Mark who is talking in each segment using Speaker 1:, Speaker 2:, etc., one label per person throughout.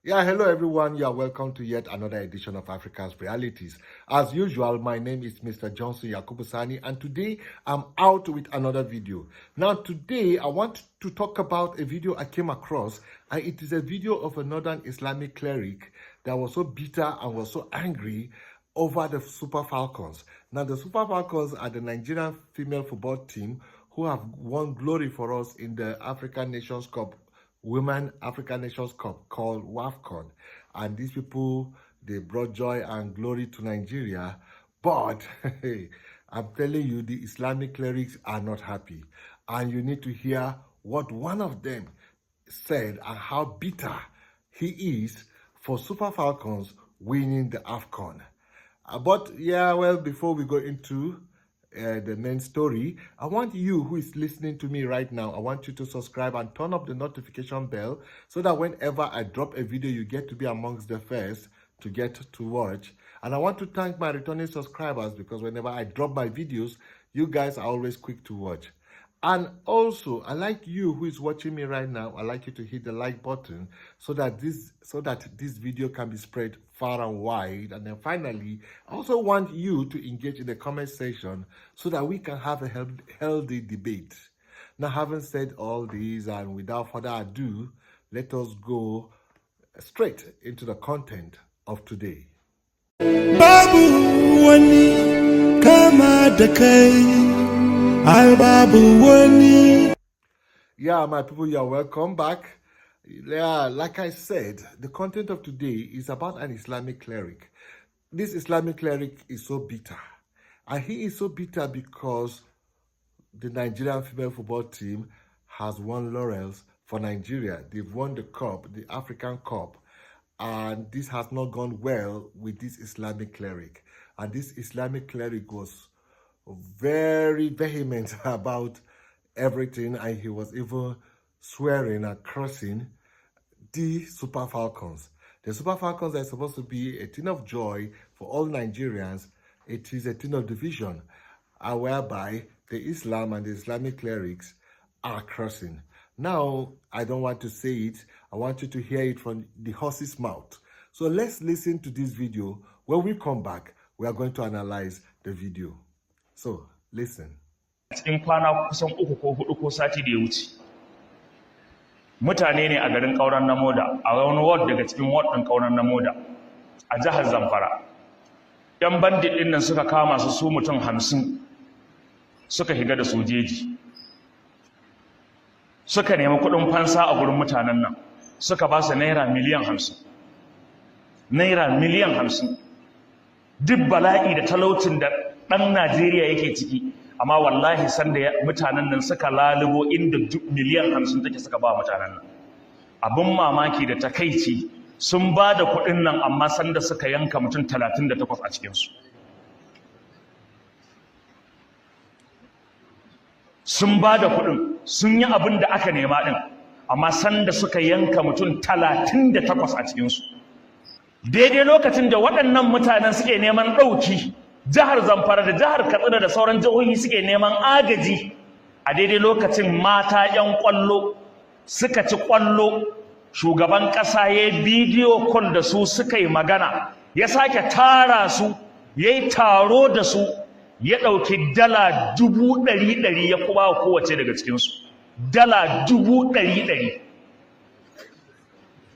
Speaker 1: Yeah, hello everyone. You are welcome to yet another edition of Africa's Realities. As usual, my name is Mr. Johnson Yakubusani, and today I'm out with another video. Now, today I want to talk about a video I came across, and it is a video of a northern Islamic cleric that was so bitter and was so angry over the Super Falcons. Now, the Super Falcons are the Nigerian female football team who have won glory for us in the African Nations Cup, Women African Nations Cup, called WAFCON. And these people, they brought joy and glory to Nigeria. But I'm telling you, the Islamic clerics are not happy. And you need to hear what one of them said and how bitter he is for Super Falcons winning the AFCON. But yeah, well, before we go into the main story, I want you who is listening to me right now, I want you to subscribe and turn up the notification bell so that whenever I drop a video, you get to be amongst the first to get to watch. And I want to thank my returning subscribers, because whenever I drop my videos, you guys are always quick to watch. And also, I like you who is watching me right now, I like you to hit the like button so that this video can be spread far and wide. And then finally, I also want you to engage in the comment section so that we can have a healthy debate. Now, having said all these, and without further ado, let us go straight into the content of today.
Speaker 2: Babu wani kama da kai.
Speaker 1: Yeah, my people, you are welcome back. Yeah, like I said, the content of today is about an Islamic cleric. This Islamic cleric is so bitter. And he is so bitter because the Nigerian female football team has won laurels for Nigeria. They've won the cup, the African Cup. And this has not gone well with this Islamic cleric. And this Islamic cleric was very vehement about everything, and he was even swearing and cursing the Super Falcons. The Super Falcons are supposed to be a thing of joy for all Nigerians. It is a thing of division, whereby the Islam and the Islamic clerics are cursing. Now, I don't want to say it. I want you to hear it from the horse's mouth. So let's listen to this video. When we come back, we are going to analyze the video. So, listen.
Speaker 3: Cikin kwana kusan 3 ko 4 ko sati da ya wuce, mutane ne a garin Kauran Namoda, a wani ward daga cikin ward ɗin Kauran Namoda a jihar Zamfara. Yan bandit ɗin nan suka kama su mutum 50, suka higa da sojeji, suka nemi kuɗin fansa a gurin mutanen nan, suka ba su naira miliyan 50. Naira miliyan 50. Duk bala'i da talaucin da ɗan Najeriya yake ciki, amma wallahi sanda mutanen nan suka lalubo inda miliyan 50 take suka ba mutanen nan. Abin mamaki da takaici, sun ba da kuɗin nan amma sanda suka yanka mutum 38 a cikinsu. Sun ba da kuɗin, sun yi abin da aka nema ɗin, amma sanda suka yanka mutum 38 a cikinsu. Daidai lokacin da waɗannan mutanen suke neman ɗauki, jihar Zamfara da jihar Katsina da sauran jihohi suke neman agaji, a daidai lokacin mata 'yan ƙwallo suka ci ƙwallo, shugaban ƙasa ya yi bidiyo call da su, suka yi magana, ya sake tara su, ya yi taro da su, ya ɗauki dala 100,000 ya kuma kowace daga cikinsu. Dala 100,000.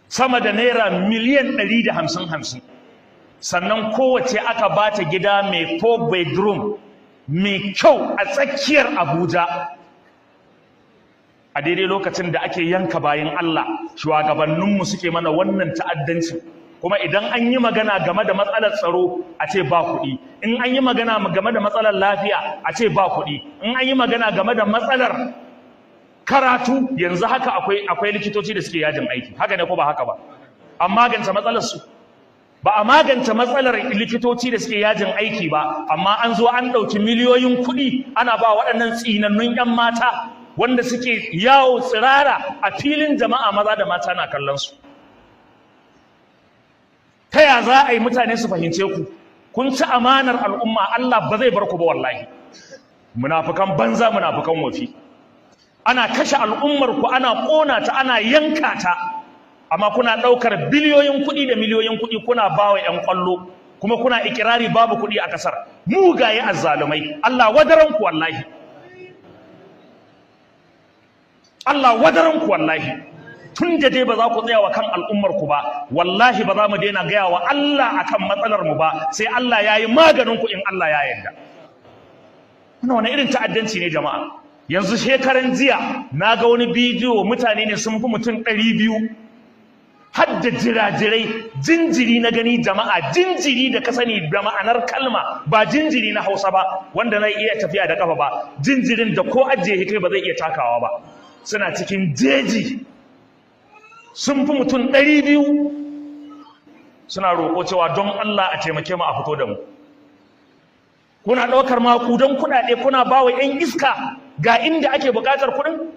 Speaker 3: Sama da naira miliyan 150. Sannan kowace aka ba ta gida mai 4 bedroom mai kyau a tsakiyar Abuja. A daidai lokacin da ake yanka bayan Allah, shugabanninmu suke mana wannan ta'addanci. Kuma idan an yi magana game da matsalar tsaro, a ce ba kuɗi. In an yi magana game da matsalar lafiya, a ce ba kuɗi. In an yi magana game da matsalar karatu, yanzu haka akwai likitoci da suke yajin aiki. Haka ne ko ba haka ba? An magance matsalar su. Ba a magance matsalar likitoci da suke yajin aiki ba, amma an zo an ɗauki miliyoyin kuɗi ana ba waɗannan tsinannun 'yan mata wanda suke yawo tsirara a filin jama'a, maza da mata na kallon su. Ta ya za a yi mutane su fahimce ku? Kun ci amanar al'umma, Allah ba zai bar ku ba wallahi. Munafukan banza, munafukan wafi. Ana kashe al'ummar ku, ana ƙona ta, ana yanka ta. amma kuna ɗaukar biliyoyin kuɗi da miliyoyin kuɗi kuna bawa 'yan ƙwallo kuma kuna ikirari babu kuɗi a ƙasar. Mugaye azzalumai, Allah wadaranku wallahi, Allah wadaranku wallahi. Tun da dai ba za ku tsaya wa kan al'ummarku ba, wallahi ba za mu daina gaya wa Allah akan matsalar mu ba, sai Allah ya yi maganin ku in Allah ya yarda. Kuna wani irin ta'addanci ne jama'a? Yanzu shekaran jiya na ga wani bidiyo, mutane ne sun fi mutum 200, har da jirajirai, jinjiri na gani jama'a, jinjiri da ka sani da ma'anar kalma, ba jinjiri na Hausa ba wanda zai iya tafiya da kafa ba, jinjirin da ko ajiye kai ba zai iya takawa ba, suna cikin jeji. Sun fi mutum 200 suna roƙo cewa don Allah a taimake mu a fito da mu. Kuna ɗaukar makudan kuɗaɗe kuna ba wa 'yan iska ga inda ake buƙatar kuɗin.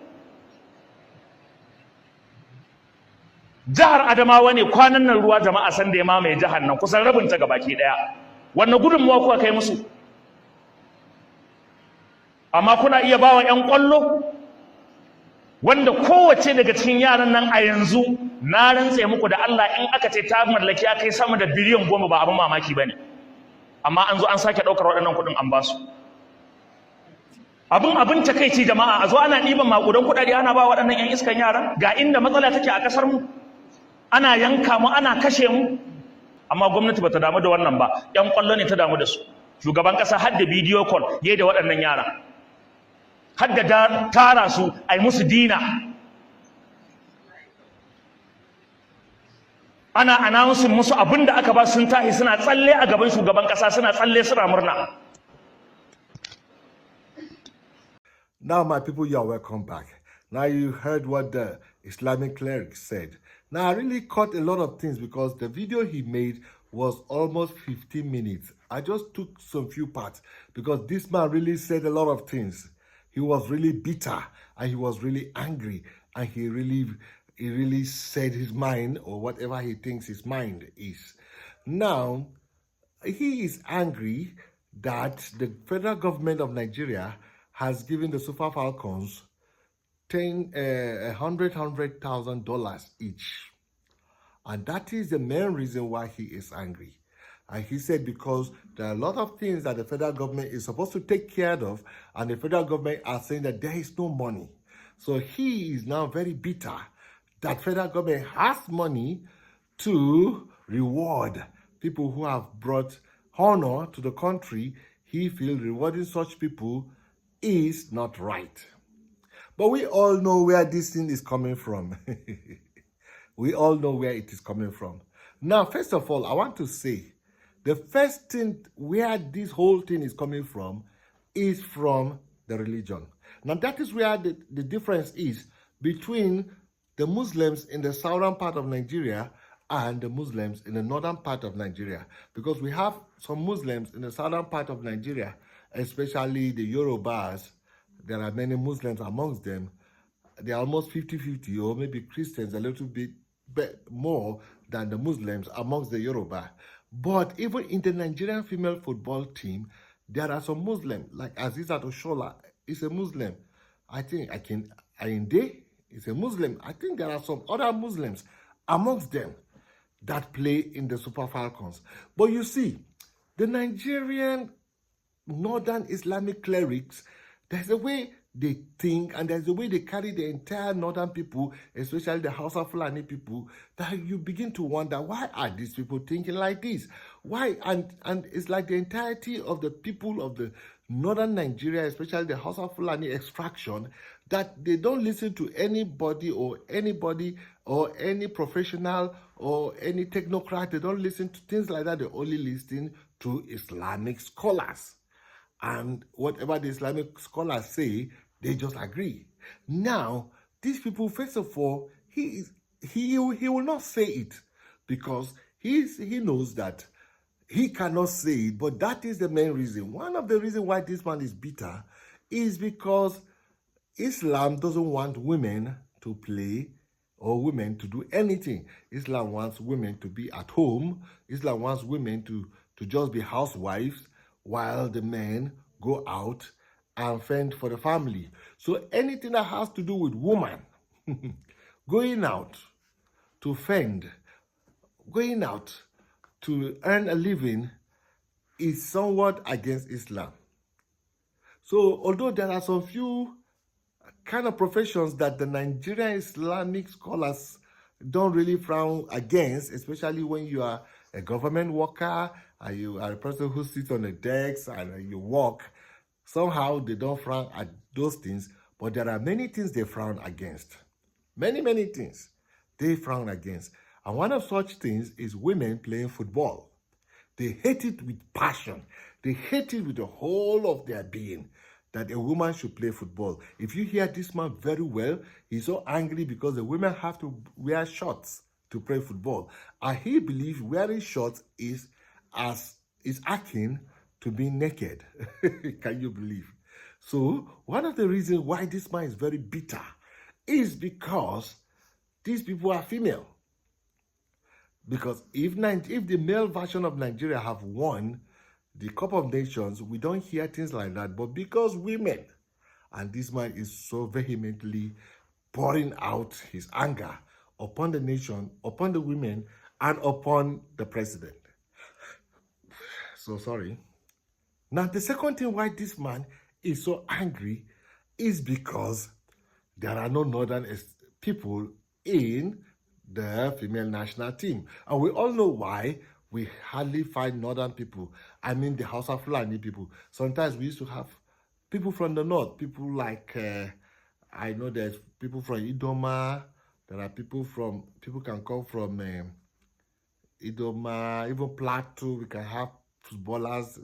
Speaker 3: Jihar Adamawa ne kwanan nan ruwa jama'a san da ya mamaye jihar nan kusan rabinta gabaki ɗaya. Wannan gudunmuwa kuka kai musu? Amma kuna iya ba wa 'yan ƙwallo wanda kowace daga cikin yaran nan a yanzu na rantse muku da Allah in aka ce ta mallaki ya kai sama da biliyan 10 ba abin mamaki bane, amma an zo an sake daukar waɗannan kuɗin an basu. Abin takeici jama'a, a zo ana ɗiban makudan kuɗaɗe ana ba waɗannan 'yan iskan yaran. Ga inda matsala take a ƙasar mu, ana yanka mu, ana kashe mu, amma gwamnati bata damu da wannan ba. 'Yan ƙwallo ne ta damu da su. Shugaban ƙasa har da bidiyo call yayi da waɗannan yaran, har da tara su a yi musu dina. Ana announcing musu abin da aka ba sun tahi suna tsalle a gaban shugaban ƙasa, suna tsalle suna murna.
Speaker 1: Now, my people, you are welcome back. Now, you heard what the Islamic cleric said. Now, I really caught a lot of things because the video he made was almost 15 minutes. I just took some few parts because this man really said a lot of things. He was really bitter and he was really angry, and he really said his mind, or whatever he thinks his mind is. Now, he is angry that the federal government of Nigeria has given the Super Falcons $100,000 each. And that is the main reason why he is angry. And he said because there are a lot of things that the federal government is supposed to take care of, and the federal government are saying that there is no money. So he is now very bitter that federal government has money to reward people who have brought honor to the country. He feels rewarding such people is not right. But we all know where this thing is coming from. We all know where it is coming from. Now, first of all, I want to say, the first thing where this whole thing is coming from is from the religion. Now, that is where the difference is between the Muslims in the southern part of Nigeria and the Muslims in the northern part of Nigeria. Because we have some Muslims in the southern part of Nigeria, especially the Yorubas. There are many Muslims amongst them. They are almost 50-50, or maybe Christians a little bit more than the Muslims amongst the Yoruba. But even in the Nigerian female football team, there are some Muslims, like Azizat Oshola is a Muslim. I think Ainde is a Muslim. I think there are some other Muslims amongst them that play in the Super Falcons. But you see, the Nigerian Northern Islamic clerics, there's a way they think, and there's a way they carry the entire northern people, especially the Hausa Fulani people, that you begin to wonder, why are these people thinking like this? Why? And it's like the entirety of the people of the northern Nigeria, especially the Hausa Fulani extraction, that they don't listen to anybody or any professional or any technocrat. They don't listen to things like that. They only listen to Islamic scholars. And whatever the Islamic scholars say, they just agree. Now, these people, first of all, he will not say it because he knows that he cannot say it, but that is the main reason. One of the reasons why this man is bitter is because Islam doesn't want women to play or women to do anything. Islam wants women to be at home. Islam wants women to just be housewives, while the men go out and fend for the family. So anything that has to do with woman going out, to fend, going out to earn a living is somewhat against Islam. So although there are some few kind of professions that the Nigerian Islamic scholars don't really frown against, especially when you are a government worker and you are a person who sits on the decks and you work, somehow they don't frown at those things, but there are many things they frown against. Many things they frown against. And one of such things is women playing football. They hate it with passion. They hate it with the whole of their being that a woman should play football. If you hear this man very well, he's so angry because the women have to wear shorts to play football. And he believes wearing shorts is akin to being naked. Can you believe? So one of the reasons why this man is very bitter is because these people are female. Because if the male version of Nigeria have won the Cup of Nations, we don't hear things like that. But because women, and this man is so vehemently pouring out his anger upon the nation, upon the women, and upon the president. So sorry. Now, the second thing why this man is so angry is because there are no northern people in the female national team. And we all know why we hardly find northern people. I mean, the House of Fulani people. Sometimes we used to have people from the north, people like, I know there's people from Idoma, there are people can come from Idoma, even Plateau, we can have footballers,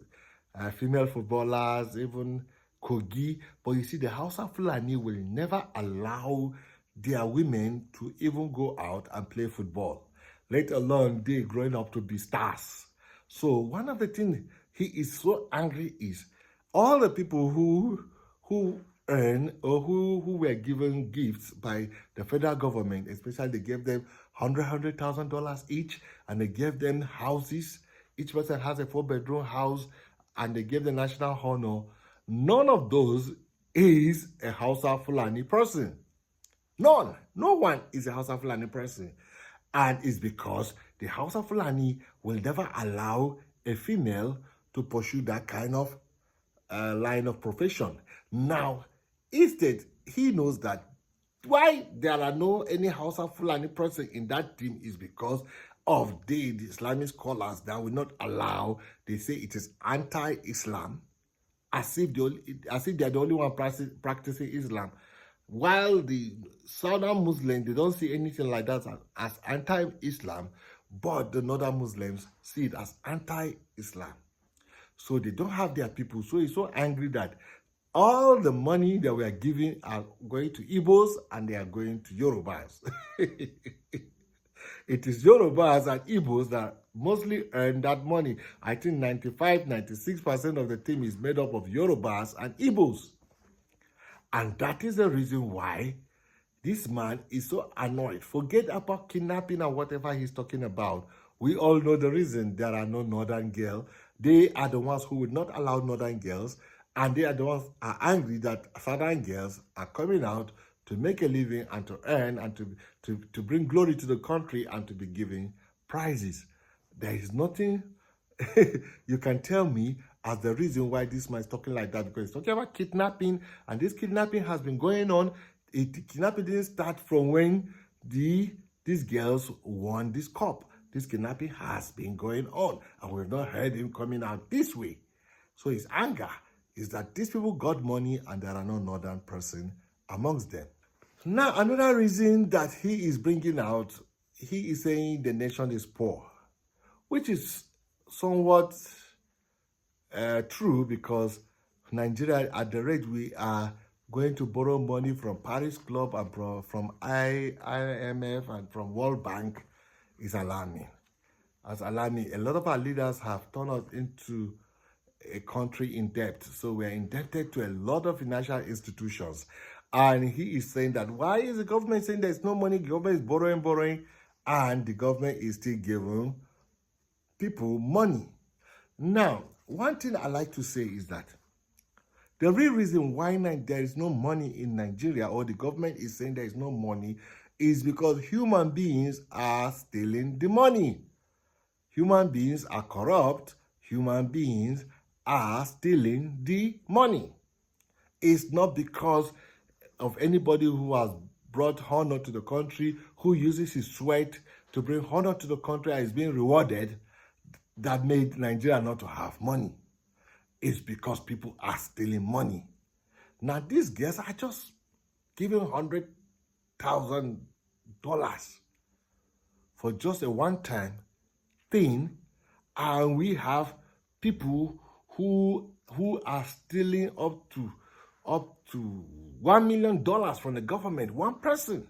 Speaker 1: female footballers, even Kogi. But you see, the House of Fulani will never allow their women to even go out and play football, let alone they growing up to be stars. So one of the things he is so angry is all the people who earn or who were given gifts by the federal government, especially they gave them $100,000 each, and they gave them houses. Each person has a 4-bedroom house, and they gave the national honor. None of those is a Hausa Fulani person. None. No one is a Hausa Fulani person. And it's because the Hausa Fulani will never allow a female to pursue that kind of line of profession. Now, instead, he knows that why there are no any Hausa Fulani person in that team is because of the Islamic scholars that will not allow. They say it is anti-Islam, as if they're the only one practicing Islam. While the southern Muslims, they don't see anything like that as anti-Islam, but the northern Muslims see it as anti-Islam. So they don't have their people. So he's so angry that all the money that we are giving are going to Igbos and they are going to Yorubas. It is Yorubas and Igbos that mostly earn that money. I think 96% of the team is made up of Yorubas and Igbos. And that is the reason why this man is so annoyed. Forget about kidnapping and whatever he's talking about. We all know the reason there are no northern girls. They are the ones who would not allow northern girls, and they are the ones who are angry that southern girls are coming out to make a living and to earn and to bring glory to the country and to be giving prizes. There is nothing you can tell me as the reason why this man is talking like that, because he's talking about kidnapping, and this kidnapping has been going on. Kidnapping didn't start from when these girls won this cup. This kidnapping has been going on, and we've not heard him coming out this way. So his anger is that these people got money and there are no northern person amongst them. Now, another reason that he is bringing out, he is saying the nation is poor, which is somewhat true, because Nigeria, at the rate we are going to borrow money from Paris Club and from IMF and from World Bank, is alarming. As alarming, a lot of our leaders have turned us into a country in debt. So we're indebted to a lot of financial institutions. And he is saying that why is the government saying there's no money? The government is borrowing, and the government is still giving people money. Now, one thing I like to say is that the real reason why there is no money in Nigeria, or the government is saying there is no money, is because human beings are stealing the money. Human beings are corrupt. Human beings are stealing the money. It's not because of anybody who has brought honor to the country, who uses his sweat to bring honor to the country and is being rewarded, that made Nigeria not to have money. It's because people are stealing money. Now, these guys are just giving $100,000 for just a one-time thing, and we have people who are stealing up to $1 million from the government. One person,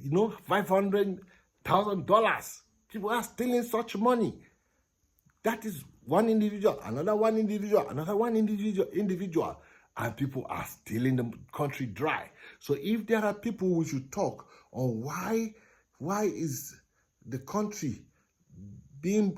Speaker 1: $500,000. People are stealing such money. That is one individual, another one individual, another one individual, and people are stealing the country dry. So if there are people, we should talk on why is the country being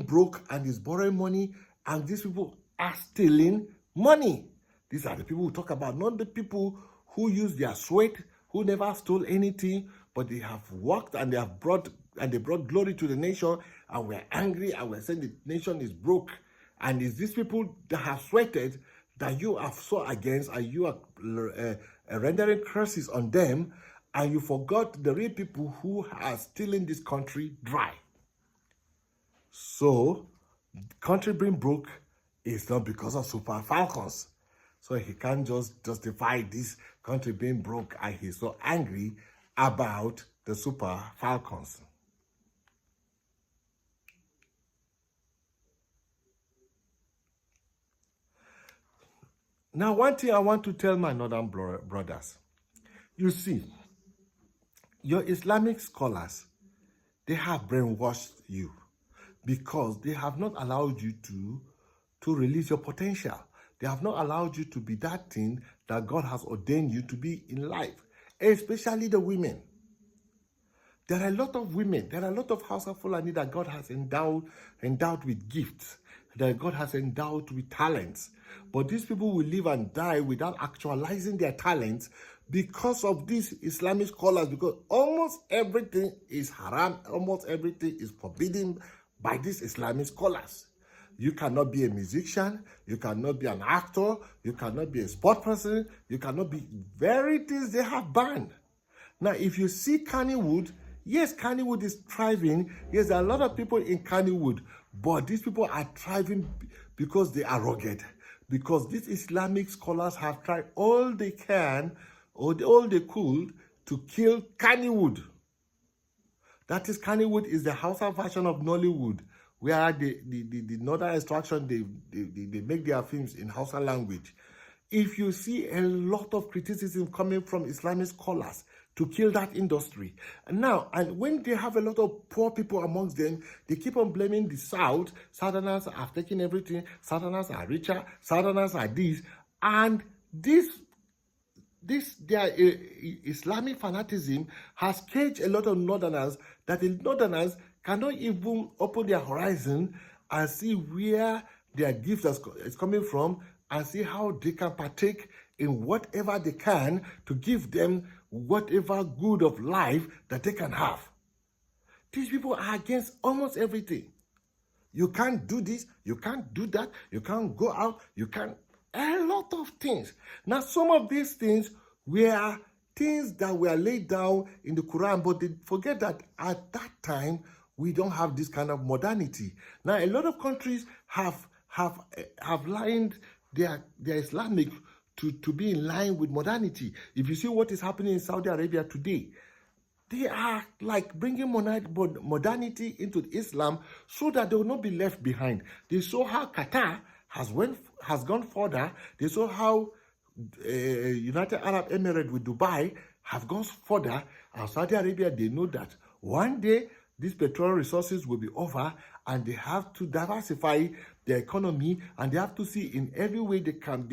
Speaker 1: broke and is borrowing money, and these people are stealing money. These are the people we talk about, not the people who use their sweat, who never stole anything, but they have worked and they brought glory to the nation, and we're angry and we're saying the nation is broke. And it's these people that have sweated that you are so against, and you are rendering curses on them, and you forgot the real people who are stealing this country dry. So, country being broke is not because of Super Falcons. So he can't just justify this country being broke, and he's so angry about the Super Falcons. Now, one thing I want to tell my northern brothers, you see, your Islamic scholars, they have brainwashed you because they have not allowed you to release your potential. They have not allowed you to be that thing that God has ordained you to be in life, especially the women. There are a lot of women, there are a lot of Hausa Fulani that God has endowed with gifts, that God has endowed with talents. But these people will live and die without actualizing their talents because of these Islamic scholars, because almost everything is haram, almost everything is forbidden by these Islamic scholars. You cannot be a musician, you cannot be an actor, you cannot be a sport person, you cannot be very things they have banned. Now, if you see Kannywood, yes, Kannywood is thriving. Yes, there are a lot of people in Kannywood, but these people are thriving because they are rugged. Because these Islamic scholars have tried all they can, or all they could, to kill Kannywood. That is, Kannywood is the Hausa version of Nollywood, where the northern extraction, they make their films in Hausa language. If you see a lot of criticism coming from Islamic scholars to kill that industry. Now, and when they have a lot of poor people amongst them, they keep on blaming the South. Southerners have taken everything. Southerners are richer. Southerners are this. And their Islamic fanaticism has caged a lot of Northerners, that the Northerners cannot even open their horizon and see where their gift is coming from, and see how they can partake in whatever they can to give them whatever good of life that they can have. These people are against almost everything. You can't do this, you can't do that, you can't go out, you can't, a lot of things. Now, some of these things were things that were laid down in the Quran, but they forget that at that time, we don't have this kind of modernity. Now, a lot of countries have lined their Islamic to be in line with modernity. If you see what is happening in Saudi Arabia today, they are like bringing modernity into Islam so that they will not be left behind. They saw how Qatar has gone further. They saw how United Arab Emirates with Dubai have gone further. And Saudi Arabia, they know that one day these petroleum resources will be over, and they have to diversify their economy, and they have to see in every way they can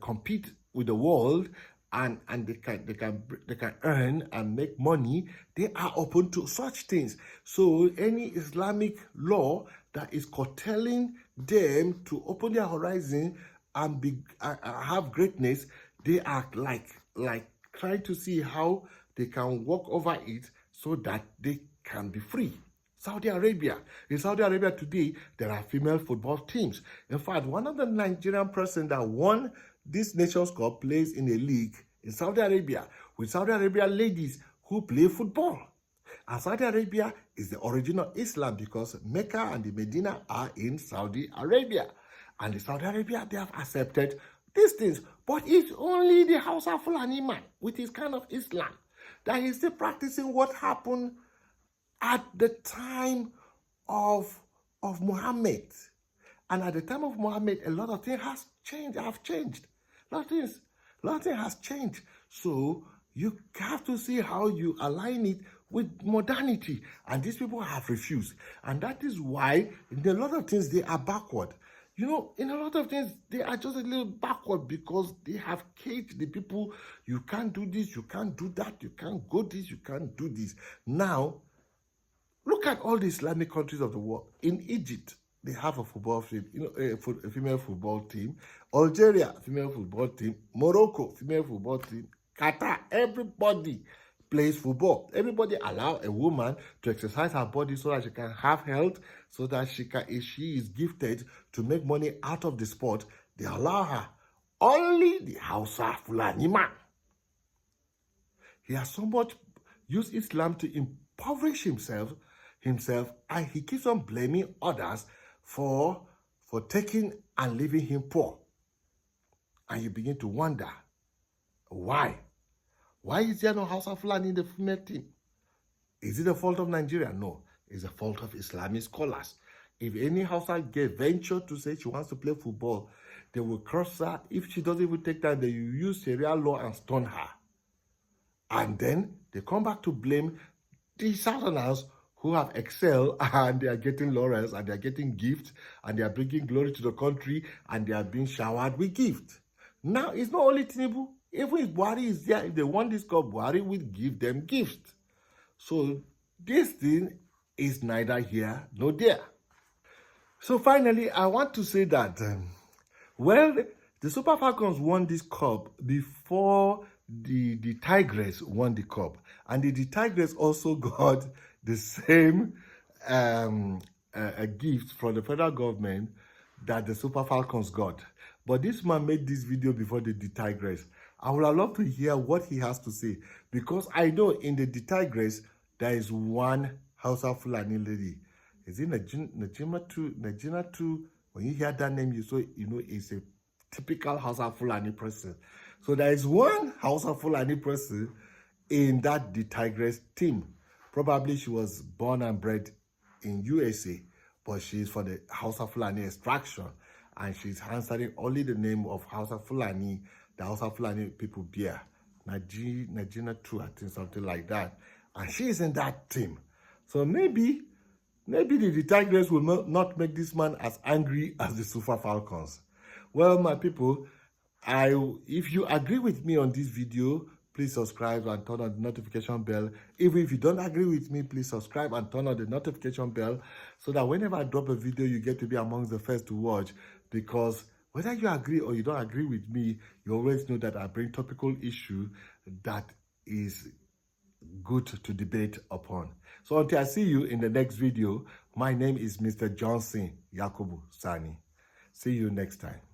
Speaker 1: compete with the world, and they can earn and make money. They are open to such things. So any Islamic law that is curtailing them to open their horizon and have greatness, they are like like trying to see how they can walk over it so that they can be free. Saudi Arabia. In Saudi Arabia today, there are female football teams. In fact, one of the Nigerian presidents that won this Nations Cup plays in a league in Saudi Arabia with Saudi Arabia ladies who play football. And Saudi Arabia is the origin of Islam because Mecca and the Medina are in Saudi Arabia. And in Saudi Arabia, they have accepted these things. But it's only the Hausa Fulani man with his kind of Islam that is still practicing what happened at the time of Muhammad. And at the time of Muhammad, a lot of things have changed. A lot of things has changed. So you have to see how you align it with modernity. And these people have refused. And that is why in a lot of things they are backward. You know, in a lot of things, they are just a little backward because they have caged the people. You can't do this, you can't do that, you can't go this, you can't do this. Now, look at all the Islamic countries of the world. In Egypt, they have a football team, a female football team. Algeria, female football team. Morocco, female football team. Qatar, everybody plays football. Everybody allow a woman to exercise her body so that she can have health, so that if she is gifted to make money out of the sport, they allow her. Only the Hausa Fulani man. He has so much used Islam to impoverish himself, and he keeps on blaming others for taking and leaving him poor. And you begin to wonder, why? Why is there no Hausa Fulani in the female team? Is it the fault of Nigeria? No, it's the fault of Islamic scholars. If any Hausa girl venture to say she wants to play football, they will cross her. If she doesn't even take time, they will use Sharia law and stone her. And then they come back to blame the Southerners who have excelled and they are getting laurels and they are getting gifts and they are bringing glory to the country and they are being showered with gifts. Now, it's not only Tinubu. Even if Buhari is there, if they want this cup, Buhari will give them gifts. So this thing is neither here nor there. So finally, I want to say that, well, the Super Falcons won this cup before the Tigress won the cup. And the Tigress also got the same gift from the federal government that the Super Falcons got. But this man made this video before the Tigress. I would have loved to hear what he has to say, because I know in the Tigress there is one Hausa Fulani lady. Is it Najima too? When you hear that name, you know it's a typical Hausa Fulani person. So there is one Hausa Fulani person in that Tigress team. Probably she was born and bred in USA, but she's for the Hausa Fulani extraction, and she's answering only the name of Hausa Fulani. The Hausa Fulani people bear. Najina too, I think, something like that. And she is in that team. So maybe the Tigress will not make this man as angry as the Super Falcons. Well, my people, if you agree with me on this video, please subscribe and turn on the notification bell. Even if you don't agree with me, please subscribe and turn on the notification bell so that whenever I drop a video, you get to be amongst the first to watch. Because whether you agree or you don't agree with me, you always know that I bring topical issue that is good to debate upon. So until I see you in the next video, my name is Mr. Johnson Yakubu Sani. See you next time.